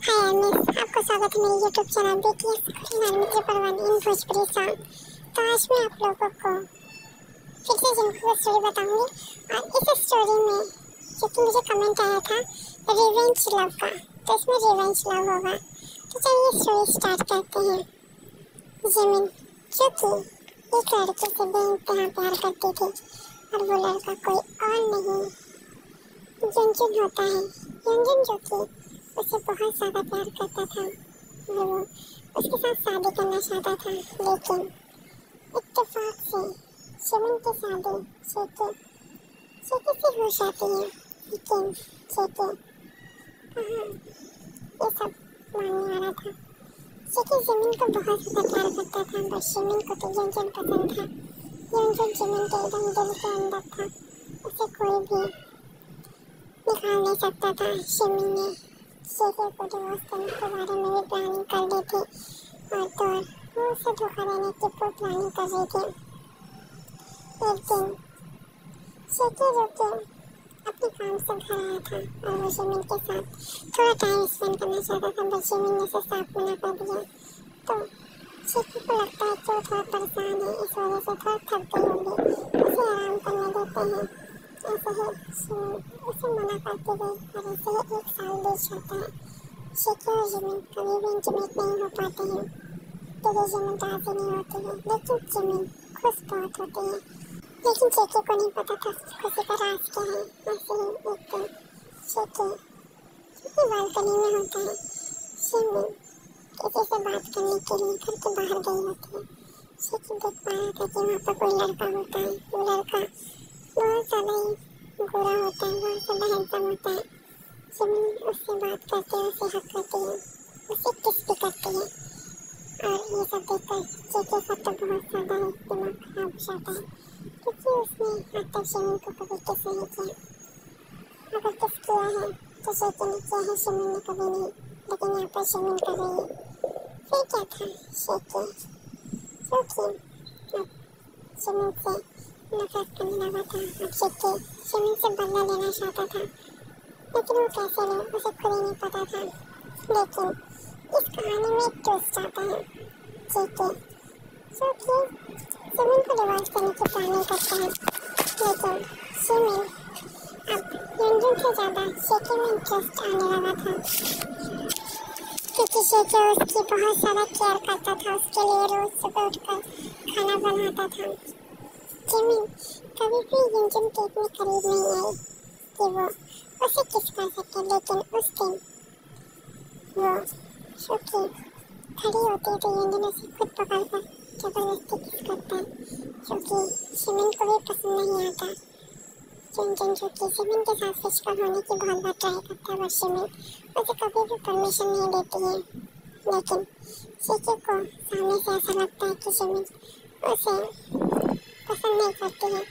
Hi miss, आपका स्वागत है मेरे यूट्यूब चैनल बीटीएस मित्र परवान इन भोजपुरी सॉन्ग। तो आज मैं आप लोगों को फिर से जिनको स्टोरी बताऊंगी और इस स्टोरी में क्योंकि मुझे कमेंट आया था रिवेंज लव का, तो इसमें रिवेंज लव होगा। तो चलिए स्टोरी स्टार्ट करते हैं। जिमिन जो कि एक लड़के से बेइंतहा प्यार करती थी और वो लड़का कोई और नहीं युनजुन होता है। युनजुन जो कि उसे बहुत ज़्यादा प्यार करता था और वो उसके साथ शादी करना चाहता था, लेकिन इत्तेफाक से जिमिन की शादी शेकी से हो जाती है। लेकिन शेकी कहाँ ये सब मानने वाला था। शेकी जिमिन को बहुत ज़्यादा प्यार करता था, बस जिमिन को तो युनजुन पसंद था। युनजुन जिमिन के एकदम दिल के अंदर था, उसे कोई भी निकाल नहीं सकता था। जिमिन ने शेकी को डिवोर्स करने के बारे में भी प्लानिंग कर ली थी और तो वो उसे धोखा देने की पूरी प्लानिंग कर रही थी। एक दिन शेकी जो कि अपने काम से घर आया था और वो जिमिन के साथ थोड़ा टाइम स्पेंड करना चाहता था, बस जिमिन ने उसे साफ मना कर दिया। तो शेकी को लगता है कि वो थोड़ा परेशान है, इस वजह से थोड़ा थक गई होगी, उसे आराम करने देते हैं। ऐसे ही उसे मना करते गए और ऐसे ही एक साल बीत जाता है। शेकी और जिमिन कभी भी इंटीमेट नहीं हो पाते हैं, कभी जिमिन राजी नहीं होती है, लेकिन जिमिन खुश बहुत होती है। लेकिन शेकी को नहीं पता था खुशी का राज क्या है। ऐसे ही एक दिन शेकी बालकनी में होता है, जिमिन किसी से बात करने के लिए घर के बाहर गई होती है। शेकी देख पाया था कि वहाँ पर कोई लड़का होता है। वो लड़का बहुत ज़्यादा ही गोरा होता है, बहुत ज़्यादा हैंडसम होता है। जिमिन उससे बात करते हैं, उसे हक करती है, उसे किस भी करती है और ये सब देखकर शेकी का तो बहुत ज़्यादा ही दिमाग खराब हो जाता है, क्योंकि उसने आज तक जिमिन को कभी किस नहीं किया। अगर किस किया है तो शेकी ने किया है, जिमिन ने कभी नहीं, लेकिन यहाँ पर जिमिन कर रही है। फिर क्या था, शेकी जो कि अब जिमिन से नफरत करने लगा था। अब शेकी जिमिन से बदला लेना चाहता था, लेकिन वो कैसे ले उसे खुद ही नहीं पता था। लेकिन इस कहानी में एक ट्विस्ट आता है। शेकी जो कि जिमिन को डिवोर्स करने की प्लानिंग करता है, लेकिन जिमिन अब युनजुन से ज़्यादा शेकी में इंटरेस्ट आने लगा था, क्योंकि शेकी उसकी बहुत ज़्यादा केयर करता था, उसके लिए रोज़ सुबह उठकर खाना बनाता था। जिमिन कभी भी युनजुन के इतने करीब नहीं आई कि वो उसे किस कर सके, लेकिन उस दिन वो शेकी खड़ी होती है तो युनजुन उसे खुद पकड़कर जबरदस्ती किस करता है, जो कि जिमिन को भी पसंद नहीं आता। युनजुन जो कि जिमिन के साथ फिजिकल होने की बहुत बार ट्राई करता है, बस जिमिन उसे कभी भी परमिशन नहीं देती है। लेकिन शेकी को सामने से ऐसा लगता है कि जिमिन उसे पसंद नहीं करती है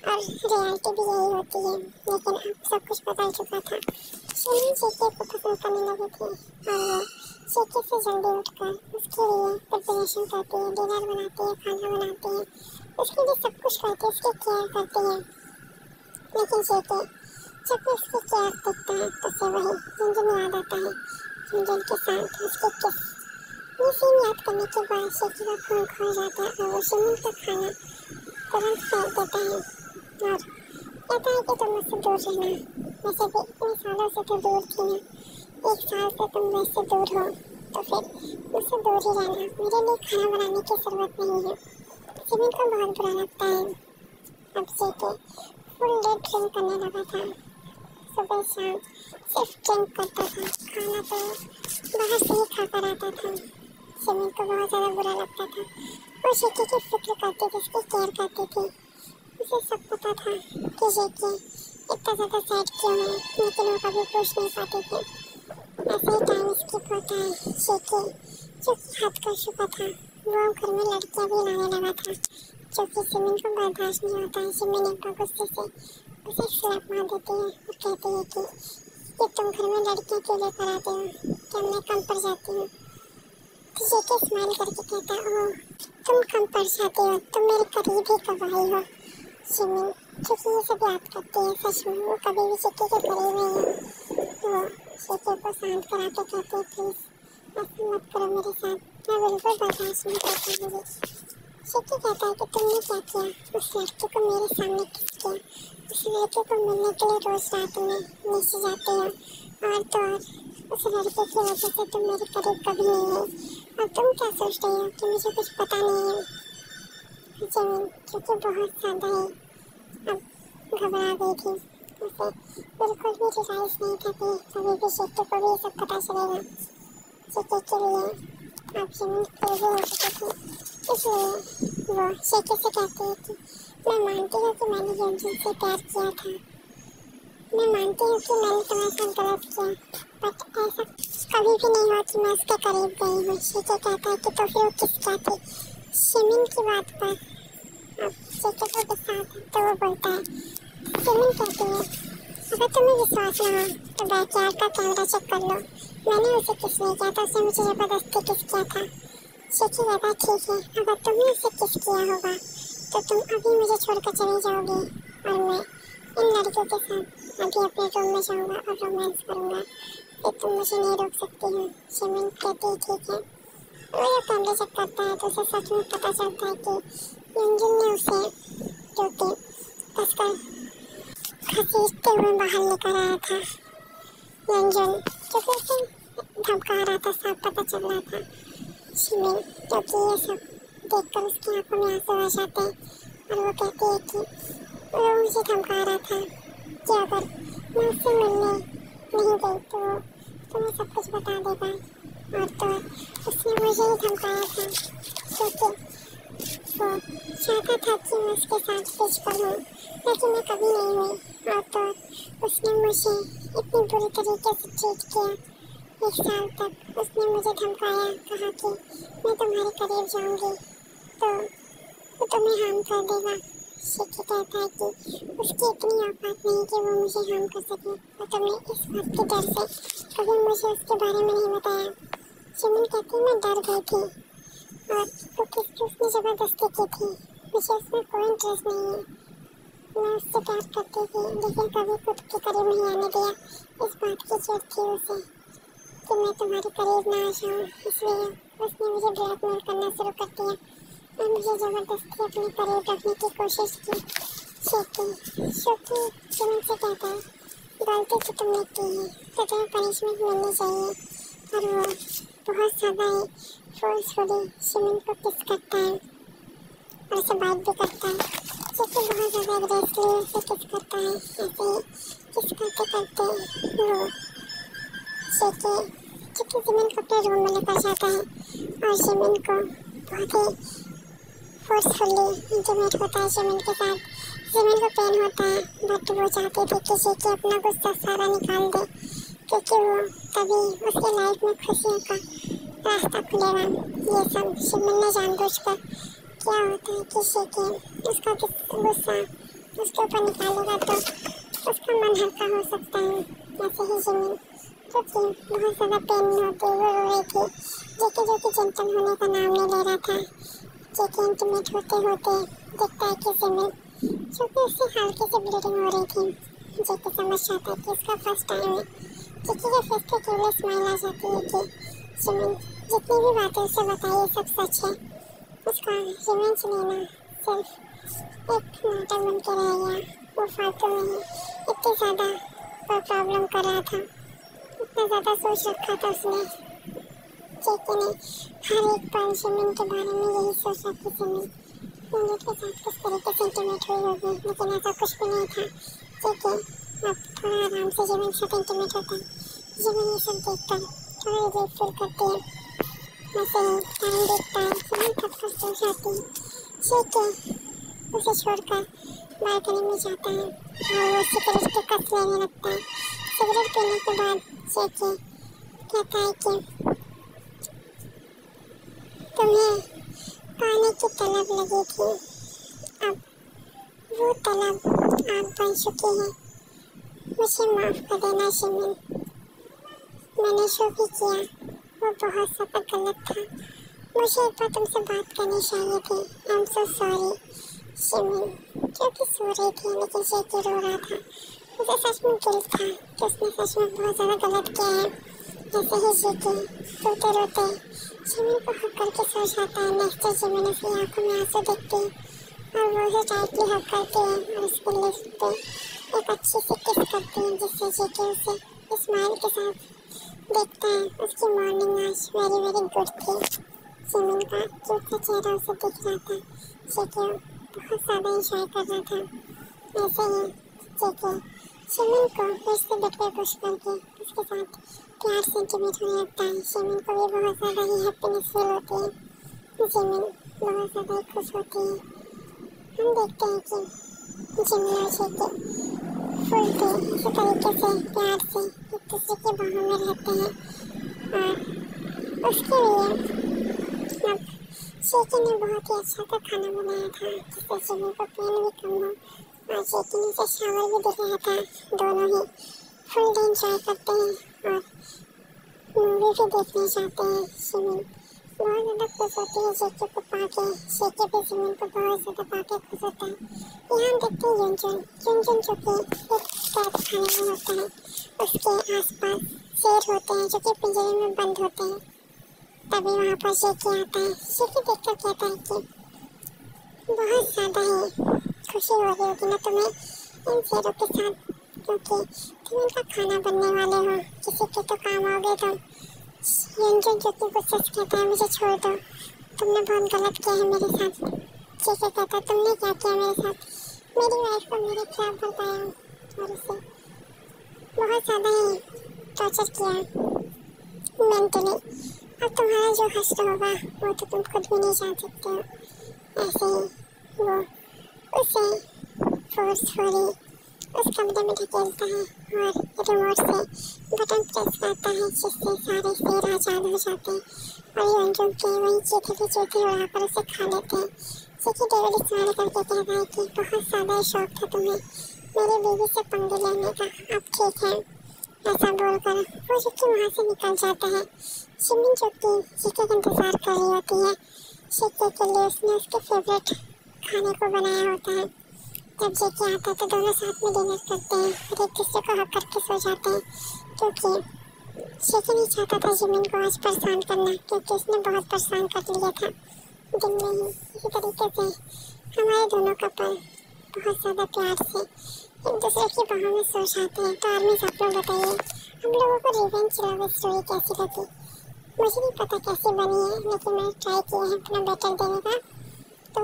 और रियलिटी भी यही होती है। लेकिन अब सब कुछ बदल चुका था। जिमिन शेकी को पसंद करने लगी थी और वो शेकी से जल्दी उठकर उसके लिए प्रिपरेशन करती है, डिनर बनाती है, खाना बनाती है, उसके लिए सब कुछ करती है, उसकी केयर करती है। लेकिन शेकी जब भी उसकी केयर करता है तो उसे वही युनजुन याद आता है, युनजुन के साथ उसके किस। ये सीन याद करने के बाद शेकी का खून खौल जाता है और वो जिमिन का खाना तुरंत फेंक देता है और कहता है कि तुम मुझसे दूर रहना, वैसे भी इतने सालों से तो दूर थी ना, एक साल से तुम वैसे दूर हो तो फिर मुझसे दूर ही रहना, मेरे लिए खाना बनाने की ज़रूरत नहीं है। जिमिन को बहुत बुरा लगता है। अब शेकी फुल डे ड्रिंक करने लगा था, सुबह शाम सिर्फ ड्रिंक करता था, खाना तो बाहर से ही खाकर आता था। जिमिन को बहुत ज़्यादा बुरा लगता था। वो शेकी की फिक्र करती थी, उसकी केयर करती थी, उसे सब पता था कि शेकी इतना ज़्यादा सैड क्यों है, लेकिन वो कभी पूछ नहीं पाती थी। ऐसे ही टाइम स्किप होता है। शेकी जो कि हद कर चुका था, वो घर में लड़कियाँ भी लाने लगा था, जो कि जिमिन को बर्दाश्त नहीं होता है। जिमिन एक बार गुस्से से उसे स्लैप मार देती है और कहती है कि तुम घर में लड़कियाँ क्यों लेकर आते हो, क्या मैं कम पड़ जाती हूँ। तो शेकी स्माइल करके कहता है, ओह तुम कम पड़ जाती हो, तुम मेरे करीब ही कब आई हो। जिमिन क्योंकि ये सब याद करती है, सच में वो कभी भी शेकी के करीब नहीं है। वो शेखे को शांत कराते कहते प्लीज ऐसा मत करो मेरे साथ, मैं बिल्कुल बर्दाश्त नहीं करती दीदी। शेखे कहता है कि तुमने क्या किया, उस लड़के को मेरे सामने किस किया, उस लड़के को मिलने के लिए रोज रात में नीचे जाते हो, और तो और उस लड़के की वजह से तुम मेरे करीब कभी नहीं है, और तुम क्या सोच रही हो कि मुझे कुछ पता नहीं है। जमीन क्योंकि बहुत ज़्यादा ही अब घबरा गई थी, उसे बिल्कुल भी रियलाइज नहीं था कि कभी भी शेखे को भी सब पता चलेगा। शेखे के लिए अब जमीन क्रेजी हो चुकी थी, इसलिए वो शेखे से कहती है कि मैं मानती हूँ कि मैंने युनजुन से प्यार किया था, मैं मानती हूँ कि मैंने तुम्हारे साथ गलत किया, बट ऐसा कभी भी नहीं हुआ कि मैं उसके करीब गई हूँ। शेखे कहता है कि तो फिर वो किसका थी, शिमिन की बात पर। अब शेखे को गुस्सा आता है तो वो बोलता है, शिमिन कहती है अगर तुम्हें विश्वास ना हो तो बैकयार्ड का कैमरा चेक कर लो, मैंने उसे किस नहीं किया था, उसने मुझे जबरदस्ती किस किया था। शेखे कहता है ठीक है, अगर तुमने उसे किस किया होगा तो तुम अभी मुझे छोड़कर चली जाओगी और मैं इन लड़कियों के साथ अभी अपने रूम में जाऊँगा और रोमांस करूँगा, फिर तुम मुझे नहीं रोक सकती हो। शिमिन कहती है ठीक है। वो जब कैमरा चेक करता है तो उसे सच में पता चलता है कि युनजुन ने उसे जूते कसकर घसीटते हुए बाहर लेकर आया था। युनजुन क्योंकि उसे धमका रहा था, साफ पता चल रहा था। शिमिन क्योंकि ये सब देखकर उसकी आंखों में आंसू आ जाते हैं और वो कहती है कि वो मुझे धमका रहा था कि अगर मैं उससे मिलने नहीं गई तो वो तुम्हें सब कुछ बता देगा, और तो उसने मुझे ही धमकाया था क्योंकि वो चाहता था कि मैं उसके साथ फिजिकल हूँ, लेकिन मैं कभी नहीं हुई, और तो उसने मुझे इतनी बुरी तरीके से ट्रीट किया। 1 साल तक उसने मुझे धमकाया, कहा कि मैं तुम्हारे करीब जाऊंगी तो वो तुम्हें हार्म कर देगा। शेखे कहता है कि उसकी इतनी औकात नहीं कि वो मुझे हार्म कर सके, और तुमने इस बात के डर से कभी मुझे उसके बारे में नहीं बताया। शिमिन कहती है मैं डर गई थी, और वो किसकी उसने ज़बरदस्ती की थी, मुझे उसमें कोई इंटरेस्ट नहीं है, मैं उससे प्यार करती थी लेकिन कभी खुद के करीब नहीं आने दिया। इस बात की चिढ़ थी उसे कि मैं तुम्हारे करीब ना आ जाऊँ, इसलिए उसने मुझे ब्लैकमेल करना शुरू कर दिया और मुझे ज़बरदस्ती अपने करीब रखने की कोशिश की। शेखे शिमिन से कहता है गलती तो तुमने की है तो तुम्हें पनिशमेंट मिलनी चाहिए, और वो बहुत ज़्यादा ही फोर्सफुली शिमिन को किस करता है और उसे बाइट भी करता है। शेखे बहुत ज़्यादा एग्रेसिवली उसे किस करता है, ऐसे किस करते करते वो शेखे क्योंकि शिमिन को अपने रूम में लेकर जाता है और शिमिन को बहुत ही फोर्सफुली इंटीमेट होता है शिमिन के साथ। शिमिन को पेन होता है, बट वो चाहती थी कि शेखे अपना गुस्सा सारा निकाल दे क्योंकि वो तभी उसके लाइफ में खुशियों का रास्ता खुलेगा। ये सब शिमिन ने जानबूझकर क्या होता है कि शेखे उसका गुस्सा उसके ऊपर निकालेगा तो उसका मन हल्का हो सकता है। ऐसे ही शिमिन क्योंकि बहुत ज़्यादा पेन में होती वो रो रही थी, जो कि जेंटल होने का नाम नहीं ले रहा था। जेके इंटीमेट होते होते दिखता है कि शिमिन क्योंकि उससे हल्की से ब्लीडिंग हो रही थी। जेके समझ जाता है कि इसका फर्स्ट टाइम है। जेके के फेस पे केवल स्माइल आ जाती है कि शिमिन जितनी भी बातें उसे बताई सब सच है, उसका रिवेंज लेना सिर्फ एक नाटक बन के रह गया। वो फालतू में ही इतनी ज़्यादा प्रॉब्लम कर रहा था, इतना ज़्यादा सोच रखा था उसने। जेके ने हर एक पल शिमिन के बारे में यही सोचा कि शिमिन युनजुन के साथ किस तरीके से इंटीमेट हुई होगी, लेकिन ऐसा कुछ भी नहीं था। जेके अब थोड़ा आराम से शिमिन के साथ इंटीमेट होता है। शिमिन ये सब देखकर थोड़ा रिलीफ फील करती है। ऐसे ही टाइम देखता है, शिमिन थक कर सो जाती है। जेके उसे छोड़कर बालकनी में जाता है और वो सिगरेट के कस लेने लगता है। सिगरेट पीने के बाद जेके कहता है कि तुम्हें पाने की तलब लगी थी, अब वो तलब आग बन चुकी है, मुझे माफ़ कर देना शिमिन, मैंने जो भी किया वो बहुत ज़्यादा गलत था, मुझे एक बार तुमसे बात करनी चाहिए थी। आई एम सो सॉरी शिमिन, क्योंकि सो रही थी लेकिन जेके रो रहा था मुझे सच में गिल्ट था कि उसने सच में बहुत ज़्यादा गलत किया है। ऐसे ही जीते रोते रोते जिमिन को हक करके सो जाता है। नेक्स्ट डे जिमिन उसकी आंखों में आंसू देखती है और वो उसे टाइटली हक करती है और उसके लिप्स पे एक अच्छी सी किस करती है, जिससे जीके उसे स्माइल के साथ देखता है। उसकी मॉर्निंग आज वेरी वेरी गुड थी। जिमिन का क्यूट सा चेहरा उसे दिख रहा था। जीके बहुत ज़्यादा इंजॉय कर रहा था। ऐसे ही जीके जिमिन को फिर से बेड पे पुश करके उसके साथ प्यार से इंटीमेट होने लगता है। जिमिन को भी बहुत ज़्यादा ही हैप्पीनेस फील होती है। जिमिन बहुत ज़्यादा ही खुश होती है। हम देखते हैं कि जिमिन और जीके फुल डे इसी तरीके से प्यार से एक दूसरे की बाहों में रहते हैं। और उसके लिए अब जीके ने बहुत ही अच्छा सा खाना बनाया था जिससे जिमिन को पेन भी कम हो और जीके ने उसे शावर भी दिलाया था। दोनों ही फुल डे इंजॉय करते हैं और मूवी भी देखने जाते हैं। जिमिन बहुत ज़्यादा खुश होती है जीके को पाके। जीके भी जिमिन को बहुत ज़्यादा पाके खुश होता है। यहाँ देखते हैं युनजुन जो कि एक कैद खाने में होता है। उसके आसपास शेर होते हैं जो कि पिंजरे में बंद होते हैं। तभी वहाँ पर जीके आता है। जीके देखकर कहता है कि बहुत ज़्यादा ही खुशी हो रही होगी ना तुम्हें इन शेरों के साथ, क्योंकि तुम इनका खाना बनने वाले हो, किसी के तो काम आओगे तुम। युनजुन जो कि गुस्से से कहता है मुझे छोड़ दो, तुमने बहुत गलत किया है मेरे साथ। जीके कहता है तुमने क्या किया मेरे साथ? मेरी वाइफ को मेरे खिलाफ बताया और उसे बहुत ज़्यादा ही टॉर्चर किया मेंटली। अब तुम्हारा जो हश्र होगा वो तो तुम खुद भी नहीं जान सकते हो। ऐसे ही वो उसे फोर्सफुली उस कमरे में ढकेलता है और रिमोट से बटन प्रेस करता है जिससे सारे शेर आज़ाद हो जाते हैं और युनजुन के वहीं चीथे उड़ाकर उसे खा लेते हैं। जीके डेविड स्माइल करके कहता है कि बहुत ज़्यादा शौक था तुम्हें मेरी बीवी से पंगे लेने का, अब ठीक है। ऐसा बोलकर वो जीके वहाँ से निकल जाता है। जिमिन जो कि जीके का इंतज़ार कर रही होती है। जीके के लिए उसने उसके फेवरेट खाने को बनाया होता है। जब जीके आता है तो दोनों साथ में डिनर करते हैं और एक दूसरे को हक करके सो जाते हैं, क्योंकि जीके नहीं चाहता था जिमिन को आज परेशान करना, क्योंकि उसने बहुत परेशान कर लिया था दिन में ही। इसी तरीके से हमारे दोनों कपल बहुत ज़्यादा प्यार से एक दूसरे की बाहों में सो जाते हैं। तो आर्मी आप लोग बताइए हम लोगों को रिवेंज लव स्टोरी कैसी लगी? मुझे नहीं पता कैसी बनी है, लेकिन मैंने ट्राई किया है अपना बेटर देने का, तो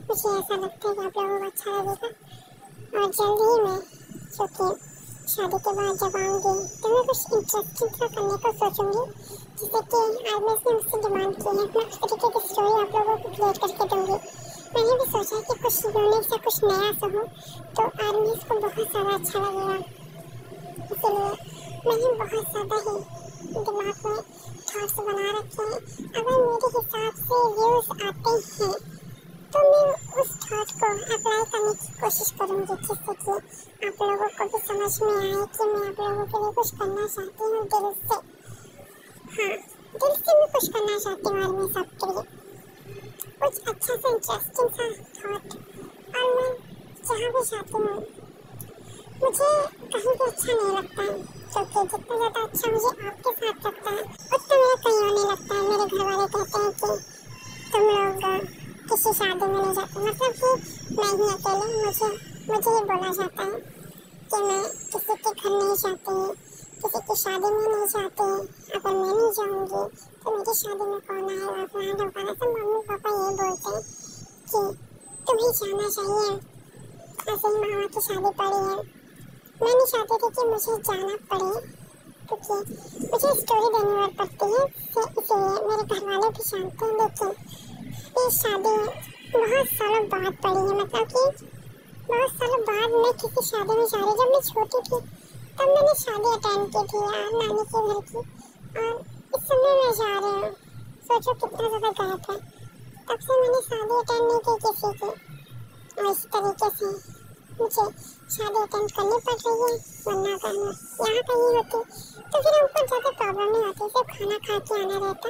मुझे ऐसा लगता है कि आप लोगों को अच्छा लगेगा। और जल्दी ही मैं जो कि शादी के बाद जब आऊँगी तो मैं कुछ इंटरेस्टिंग सा करने को सोचूंगी, जिससे कि आर्मी ने मुझसे डिमांड की है। मैं उस तरीके की स्टोरी आप लोगों को क्रिएट करके दूँगी। मैंने भी सोचा कि कुछ यूनिक सा कुछ नया सा हो तो आर्मी को बहुत ज़्यादा अच्छा लगेगा। इसलिए मैंने बहुत ज़्यादा ही दिमाग में थॉट्स बना रखे हैं। अगर मेरे हिसाब से व्यूज़ आते हैं तो मैं उस थॉट को अप्लाई करने की कोशिश करूँगी, जिससे कि आप लोगों को भी समझ में आए कि मैं आप लोगों के लिए कुछ करना चाहती हूँ दिल से। हाँ, दिल से मैं कुछ करना चाहती हूँ आर्मी सबके लिए, कुछ अच्छा सा इंटरेस्टिंग सा थॉट। और मैं जहाँ भी जाती हूँ मुझे कहीं भी अच्छा नहीं लगता है, क्योंकि जितना ज़्यादा अच्छा मुझे आपके साथ लगता है उतना मेरा कहीं होने लगता है। मेरे घर वाले कहते हैं कि तुम लोग किसी शादी में नहीं जाते, मतलब कि मैं ही अकेले, मुझे ये बोला जाता है कि मैं किसी के घर नहीं जाती, किसी की शादी में नहीं जाती। अगर मैं नहीं जाऊँगी तो मेरी शादी में कौन आएगा, कौन होगा? तो मम्मी पापा ये बोलते हैं कि तुम्हें जाना चाहिए, ऐसे ही मामा की शादी पड़ी है। मैं नहीं चाहती थी कि मुझे जाना पड़े, क्योंकि मुझे स्टोरी देनी और पड़ती है, इसलिए मेरे घर वाले भी जानते हैं। लेकिन ये शादी बहुत सालों बाद पड़ी है, मतलब कि बहुत सालों बाद मैं किसी शादी में जा रही। जब मैं छोटी थी तब मैंने शादी अटेंड की थी यार नानी के घर की, और इस समय मैं जा रही हूँ। सोचो कितना ज़्यादा गैप है। तब से मैंने शादी अटेंड नहीं की किसी की, और इस तरीके से मुझे शादी अटेंड करनी पड़ रही है, वरना अगर मैं यहाँ कहीं होती तो फिर हमको ज़्यादा प्रॉब्लम नहीं होती, सिर्फ खाना खा के आना रहता।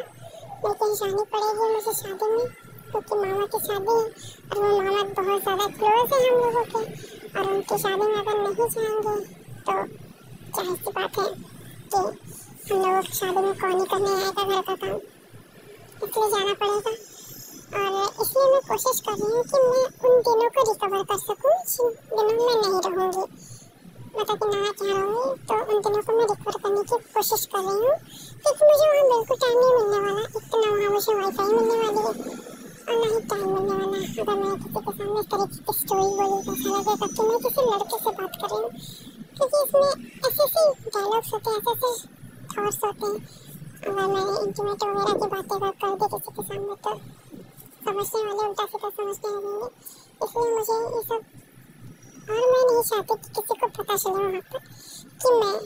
लेकिन जानी पड़ेगी मुझे शादी में, क्योंकि मामा की शादी है और वो मामा बहुत ज़्यादा क्लोज है हम लोगों के। और उनकी शादी में अगर नहीं जाएंगे तो जाहिर सी बात है कि हम लोगों की शादी में कौन ही करने आएगा घर का काम, इसलिए जाना पड़ेगा। और इसलिए मैं कोशिश कर रही हूँ कि मैं उन दिनों को रिकवर कर सकूँ जिन दिनों में नहीं रहूँगी, मतलब कि ना क्या रहूँगी, तो उन दिनों को मैं रिकवर करने की कोशिश कर रही हूँ, क्योंकि मुझे वहाँ बिल्कुल टाइम नहीं मिलने वाला। एक तो ना वहाँ मुझे वाईफाई मिलने वाली है और ना ही टाइम मिलने वाला है। अगर मैं किसी के सामने इस तरीके की स्टोरी बोलूँ तो ऐसा लगेगा कि मैं किसी लड़के से बात कर रही हूँ, क्योंकि इसमें ऐसे ऐसे डायलॉग्स होते हैं, ऐसे ऐसे थॉट्स होते हैं। अगर मैंने इंटीमेट वगैरह की बातें अगर कर दी किसी के सामने तो समझने वाले उल्टा सीधा समझने लगेंगे, इसलिए मुझे ये सब, और मैं नहीं चाहती कि किसी को पता चले वहाँ पर कि मैं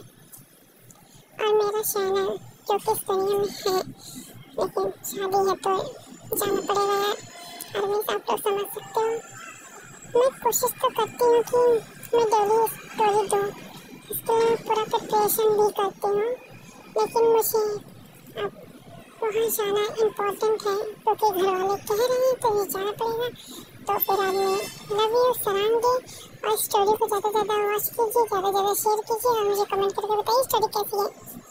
और मेरा चैनल जो कि इस दुनिया में है, लेकिन शादी है तो जाना पड़ेगा यार। अरविंद आप लोग समझ सकते हो। मैं कोशिश तो करती हूँ कि मैं डेली स्टोरी दूँ, इसके लिए पूरा प्रिपरेशन भी करती हूँ, लेकिन मुझे अब वहाँ जाना इम्पोर्टेंट है क्योंकि घर वाले कह रहे हैं तो ये जाना पड़ेगा। तो फिर आदमी लव यू सरांगे और स्टोरी को ज़्यादा से ज़्यादा वॉच कीजिए, ज़्यादा से ज़्यादा शेयर कीजिए और मुझे कमेंट करके बताइए स्टोरी कैसी है।